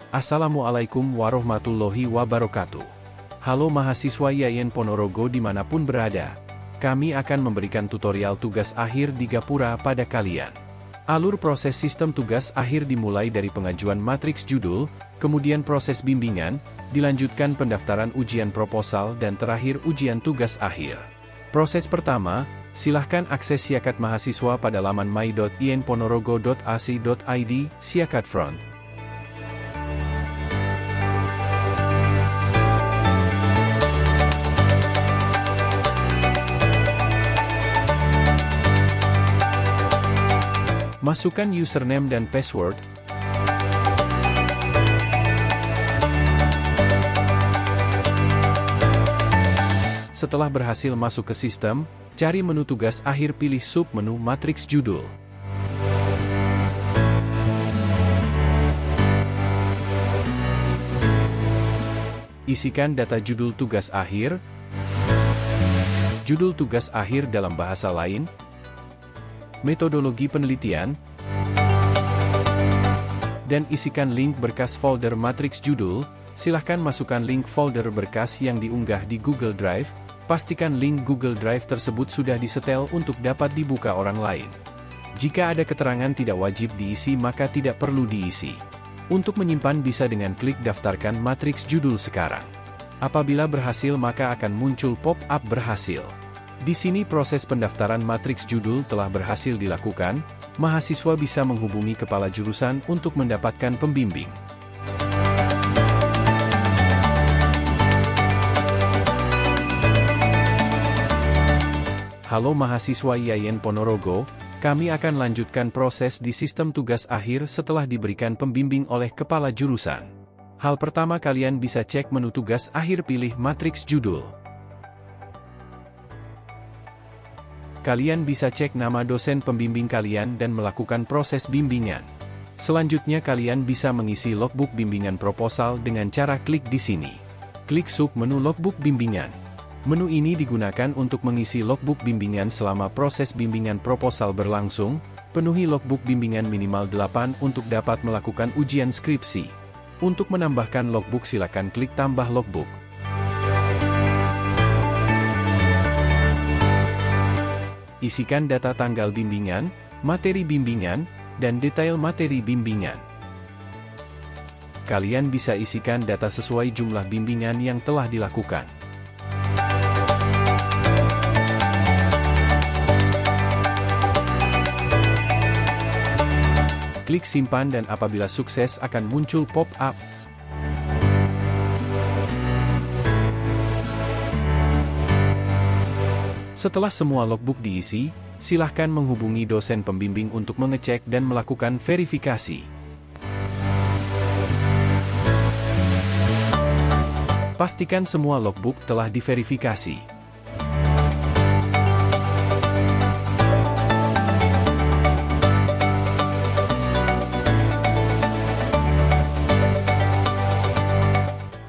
Assalamualaikum warahmatullahi wabarakatuh. Halo mahasiswa YAIN Ponorogo dimanapun berada. Kami akan memberikan tutorial tugas akhir di Gapura pada kalian. Alur proses sistem tugas akhir dimulai dari pengajuan matriks judul, kemudian proses bimbingan, dilanjutkan pendaftaran ujian proposal dan terakhir ujian tugas akhir. Proses pertama, silahkan akses Siakat mahasiswa pada laman my.yainponorogo.ac.id, Siakat Front. Masukkan username dan password. Setelah berhasil masuk ke sistem, cari menu tugas akhir, pilih sub-menu matriks judul. Isikan data judul tugas akhir, judul tugas akhir dalam bahasa lain, metodologi penelitian, dan isikan link berkas folder matriks judul. Silahkan masukkan link folder berkas yang diunggah di Google Drive. Pastikan link Google Drive tersebut sudah disetel untuk dapat dibuka orang lain. Jika ada keterangan tidak wajib diisi maka tidak perlu diisi. Untuk menyimpan bisa dengan klik daftarkan matriks judul sekarang. Apabila berhasil maka akan muncul pop-up berhasil. Di sini proses pendaftaran matriks judul telah berhasil dilakukan, mahasiswa bisa menghubungi kepala jurusan untuk mendapatkan pembimbing. Halo mahasiswa YAIN Ponorogo, kami akan lanjutkan proses di sistem tugas akhir setelah diberikan pembimbing oleh kepala jurusan. Hal pertama kalian bisa cek menu tugas akhir, pilih matriks judul. Kalian bisa cek nama dosen pembimbing kalian dan melakukan proses bimbingan. Selanjutnya kalian bisa mengisi logbook bimbingan proposal dengan cara klik di sini. Klik sub-menu logbook bimbingan. Menu ini digunakan untuk mengisi logbook bimbingan selama proses bimbingan proposal berlangsung. Penuhi logbook bimbingan minimal 8 untuk dapat melakukan ujian skripsi. Untuk menambahkan logbook silakan klik tambah logbook. Isikan data tanggal bimbingan, materi bimbingan, dan detail materi bimbingan. Kalian bisa isikan data sesuai jumlah bimbingan yang telah dilakukan. Klik simpan dan apabila sukses akan muncul pop-up. Setelah semua logbook diisi, silahkan menghubungi dosen pembimbing untuk mengecek dan melakukan verifikasi. Pastikan semua logbook telah diverifikasi.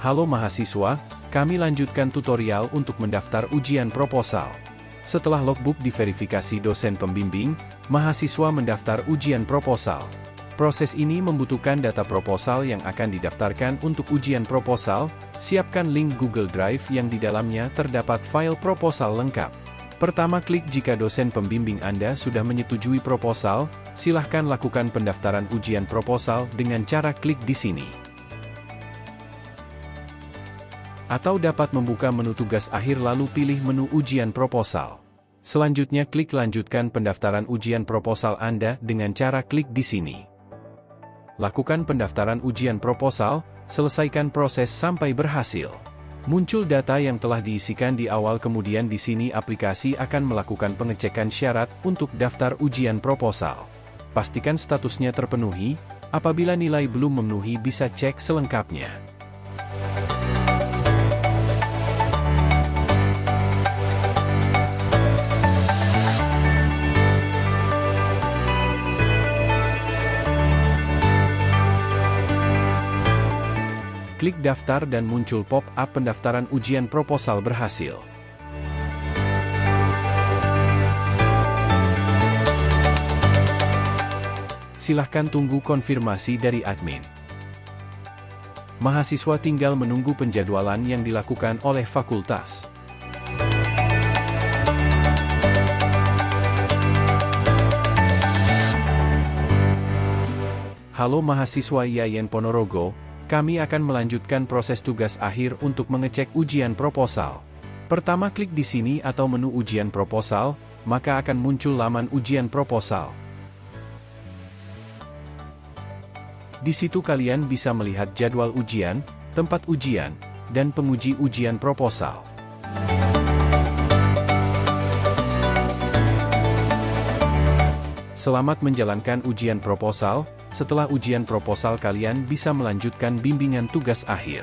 Halo mahasiswa, kami lanjutkan tutorial untuk mendaftar ujian proposal. Setelah logbook diverifikasi dosen pembimbing, mahasiswa mendaftar ujian proposal. Proses ini membutuhkan data proposal yang akan didaftarkan untuk ujian proposal. Siapkan link Google Drive yang di dalamnya terdapat file proposal lengkap. Pertama, klik jika dosen pembimbing Anda sudah menyetujui proposal, silahkan lakukan pendaftaran ujian proposal dengan cara klik di sini. Atau dapat membuka menu tugas akhir lalu pilih menu ujian proposal. Selanjutnya klik lanjutkan pendaftaran ujian proposal Anda dengan cara klik di sini. Lakukan pendaftaran ujian proposal, selesaikan proses sampai berhasil. Muncul data yang telah diisikan di awal, kemudian di sini aplikasi akan melakukan pengecekan syarat untuk daftar ujian proposal. Pastikan statusnya terpenuhi, apabila nilai belum memenuhi bisa cek selengkapnya. Klik daftar dan muncul pop-up pendaftaran ujian proposal berhasil. Silahkan tunggu konfirmasi dari admin. Mahasiswa tinggal menunggu penjadwalan yang dilakukan oleh fakultas. Halo mahasiswa IAIN Ponorogo, kami akan melanjutkan proses tugas akhir untuk mengecek ujian proposal. Pertama klik di sini atau menu ujian proposal, maka akan muncul laman ujian proposal. Di situ kalian bisa melihat jadwal ujian, tempat ujian, dan penguji ujian proposal. Selamat menjalankan ujian proposal. Setelah ujian proposal kalian bisa melanjutkan bimbingan tugas akhir.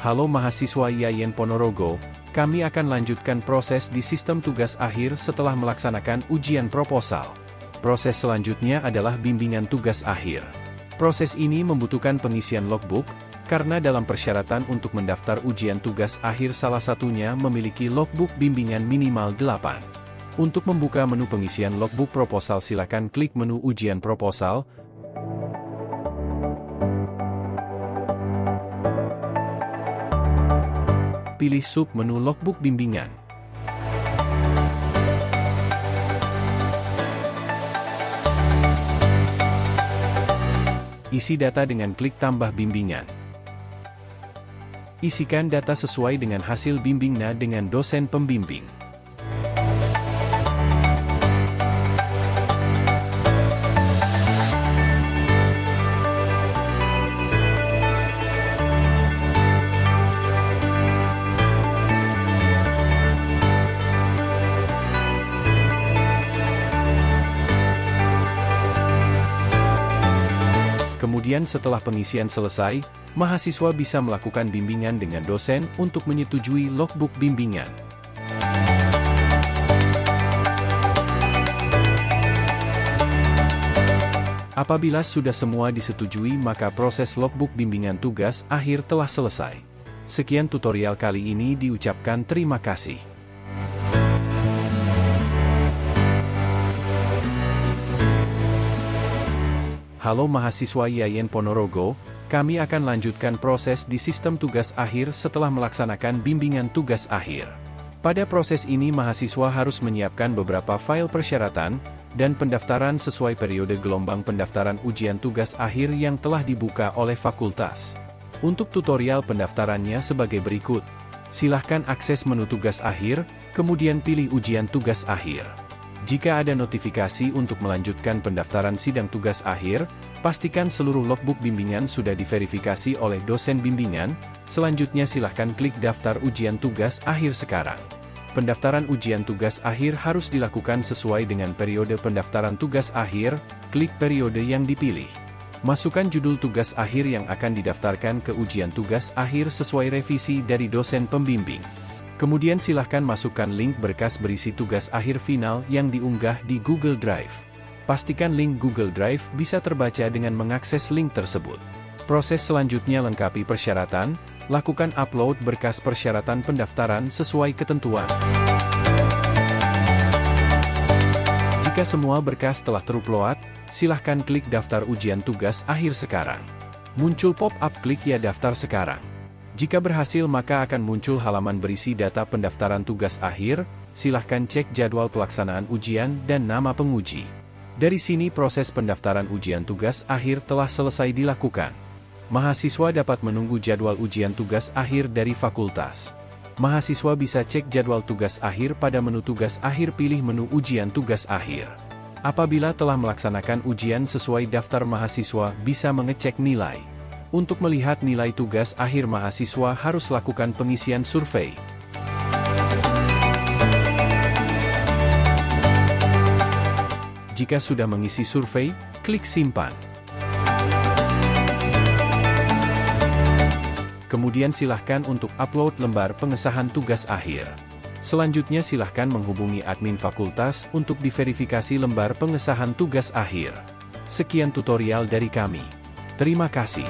Halo mahasiswa IAIN Ponorogo, kami akan lanjutkan proses di sistem tugas akhir setelah melaksanakan ujian proposal. Proses selanjutnya adalah bimbingan tugas akhir. Proses ini membutuhkan pengisian logbook, karena dalam persyaratan untuk mendaftar ujian tugas akhir salah satunya memiliki logbook bimbingan minimal 8. Untuk membuka menu pengisian logbook proposal silakan klik menu ujian proposal. Pilih sub menu logbook bimbingan. Isi data dengan klik tambah bimbingan. Isikan data sesuai dengan hasil bimbingnya dengan dosen pembimbing. Kemudian setelah pengisian selesai, mahasiswa bisa melakukan bimbingan dengan dosen untuk menyetujui logbook bimbingan. Apabila sudah semua disetujui maka proses logbook bimbingan tugas akhir telah selesai. Sekian tutorial kali ini, diucapkan terima kasih. Halo mahasiswa IAIN Ponorogo, kami akan lanjutkan proses di sistem tugas akhir setelah melaksanakan bimbingan tugas akhir. Pada proses ini mahasiswa harus menyiapkan beberapa file persyaratan dan pendaftaran sesuai periode gelombang pendaftaran ujian tugas akhir yang telah dibuka oleh fakultas. Untuk tutorial pendaftarannya sebagai berikut. Silahkan akses menu tugas akhir, kemudian pilih ujian tugas akhir. Jika ada notifikasi untuk melanjutkan pendaftaran sidang tugas akhir, pastikan seluruh logbook bimbingan sudah diverifikasi oleh dosen bimbingan. Selanjutnya silahkan klik daftar ujian tugas akhir sekarang. Pendaftaran ujian tugas akhir harus dilakukan sesuai dengan periode pendaftaran tugas akhir, klik periode yang dipilih. Masukkan judul tugas akhir yang akan didaftarkan ke ujian tugas akhir sesuai revisi dari dosen pembimbing. Kemudian silahkan masukkan link berkas berisi tugas akhir final yang diunggah di Google Drive. Pastikan link Google Drive bisa terbaca dengan mengakses link tersebut. Proses selanjutnya lengkapi persyaratan, lakukan upload berkas persyaratan pendaftaran sesuai ketentuan. Jika semua berkas telah terupload, silahkan klik daftar ujian tugas akhir sekarang. Muncul pop-up klik ya daftar sekarang. Jika berhasil maka akan muncul halaman berisi data pendaftaran tugas akhir, silahkan cek jadwal pelaksanaan ujian dan nama penguji. Dari sini proses pendaftaran ujian tugas akhir telah selesai dilakukan. Mahasiswa dapat menunggu jadwal ujian tugas akhir dari fakultas. Mahasiswa bisa cek jadwal tugas akhir pada menu tugas akhir, pilih menu ujian tugas akhir. Apabila telah melaksanakan ujian sesuai daftar mahasiswa bisa mengecek nilai. Untuk melihat nilai tugas akhir mahasiswa harus lakukan pengisian survei. Jika sudah mengisi survei, klik simpan. Kemudian silahkan untuk upload lembar pengesahan tugas akhir. Selanjutnya silahkan menghubungi admin fakultas untuk diverifikasi lembar pengesahan tugas akhir. Sekian tutorial dari kami. Terima kasih.